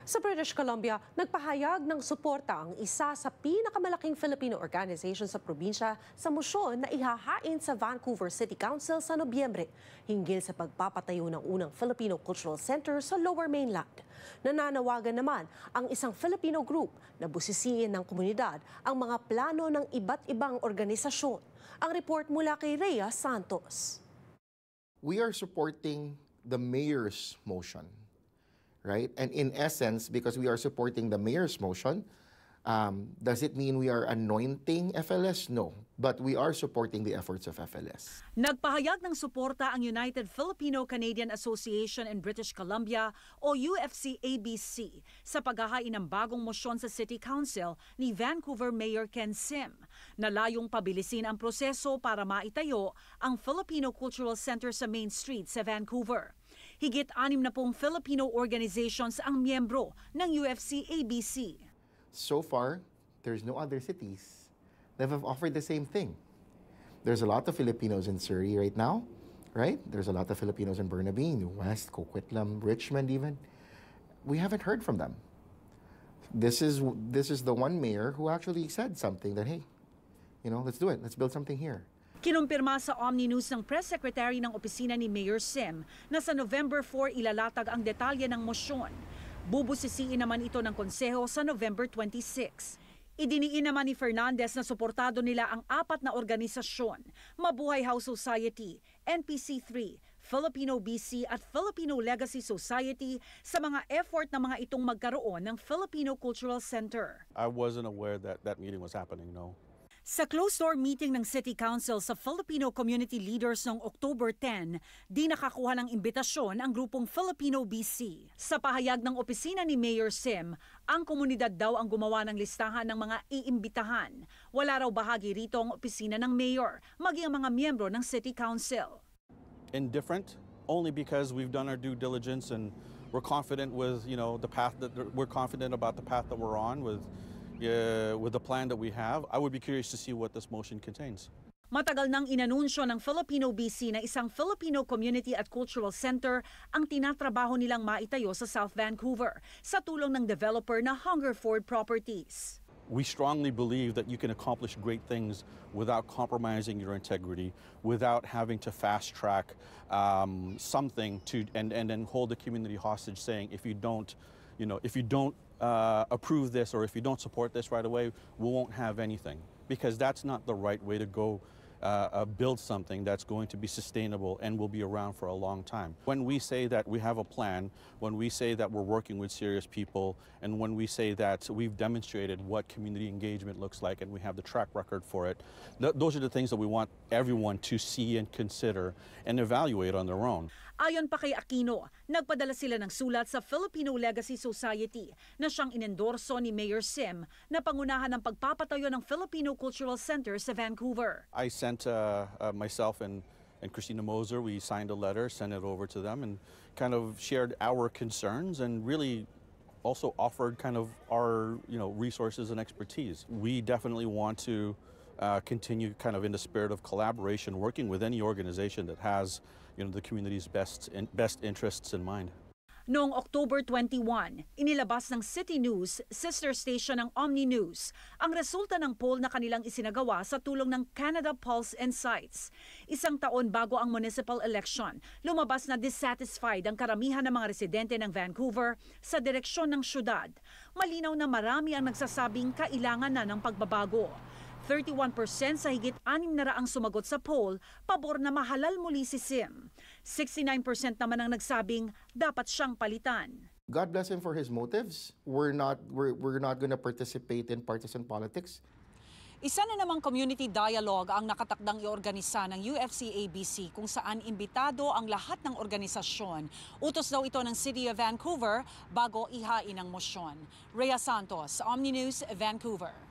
Sa British Columbia, nagpahayag ng suporta ang isa sa pinakamalaking Filipino organization sa probinsya sa mosyon na ihahain sa Vancouver City Council sa Nobyembre hinggil sa pagpapatayo ng unang Filipino Cultural Center sa Lower Mainland. Nananawagan naman ang isang Filipino group na busisiin ng komunidad ang mga plano ng iba't ibang organisasyon. Ang report mula kay Rhea Santos. We are supporting the mayor's motion. Right? And in essence, because we are supporting the mayor's motion, does it mean we are anointing FLS? No. But we are supporting the efforts of FLS. Nagpahayag ng suporta ang United Filipino-Canadian Association in British Columbia o UFC-ABC sa paghahain ng bagong mosyon sa City Council ni Vancouver Mayor Ken Sim na layong pabilisin ang proseso para maitayo ang Filipino Cultural Center sa Main Street sa Vancouver. Higit 60 Filipino organizations ang miyembro ng UFC-ABC. So far, there's no other cities that have offered the same thing. There's a lot of Filipinos in Surrey right now, right? There's a lot of Filipinos in Burnaby, New West, Coquitlam, Richmond even. We haven't heard from them. This is the one mayor who actually said something that, hey, let's do it. Let's build something here. Kinumpirma sa Omni News ng Press Secretary ng opisina ni Mayor Sim na sa November 4 ilalatag ang detalye ng mosyon. Bubusisiin naman ito ng konseho sa November 26. Idiniin naman ni Fernandez na suportado nila ang 4 na organisasyon, Mabuhay House Society, NPC3, Filipino BC at Filipino Legacy Society sa mga effort na mga itong magkaroon ng Filipino Cultural Center. I wasn't aware that that meeting was happening, no. Sa closed-door meeting ng City Council sa Filipino community leaders noong October 10, di nakakuha ng imbitasyon ang grupong Filipino BC. Sa pahayag ng opisina ni Mayor Sim, ang komunidad daw ang gumawa ng listahan ng mga iimbitahan. Wala raw bahagi rito ang opisina ng Mayor, maging ang mga miyembro ng City Council. Indifferent, only because we've done our due diligence and we're confident with the path that we're confident about the path that we're on with the plan that we have. I would be curious to see what this motion contains. Matagal nang inanunsyo ng Filipino BC na isang Filipino Community at Cultural Center ang tinatrabaho nilang maitayo sa South Vancouver sa tulong ng developer na Hungerford Properties. We strongly believe that you can accomplish great things without compromising your integrity, without having to fast track something and then hold the community hostage saying if you don't approve this or if you don't support this right away, we won't have anything. Because that's not the right way to go build something that's going to be sustainable and will be around for a long time. When we say that we have a plan, when we say that we're working with serious people, and when we say that we've demonstrated what community engagement looks like and we have the track record for it, those are the things that we want everyone to see and consider and evaluate on their own. Ayon pa kay Aquino, nagpadala sila ng sulat sa Filipino Legacy Society na siyang inendorso ni Mayor Sim na pangunahan ng pagpapatayo ng Filipino Cultural Center sa Vancouver. I sent myself and Christina Moser, we signed a letter, sent it over to them and kind of shared our concerns and really also offered kind of our resources and expertise. We definitely want to continue kind of in the spirit of collaboration, working with any organization that has the community's best interests in mind. Noong October 21, inilabas ng City News, sister station ng Omni News, ang resulta ng poll na kanilang isinagawa sa tulong ng Canada Pulse Insights. Isang taon bago ang municipal election, lumabas na dissatisfied ang karamihan ng mga residente ng Vancouver sa direksyon ng syudad. Malinaw na marami ang nagsasabing kailangan na ng pagbabago. 31% sa higit 600 sumagot sa poll, pabor na mahalal muli si Sim. 69% naman ang nagsabing dapat siyang palitan. God bless him for his motives. We're not going to participate in partisan politics. Isa na namang community dialogue ang nakatakdang iorganisa ng UFC-ABC kung saan imbitado ang lahat ng organisasyon. Utos daw ito ng City of Vancouver bago ihain ang mosyon. Rhea Santos, Omni News, Vancouver.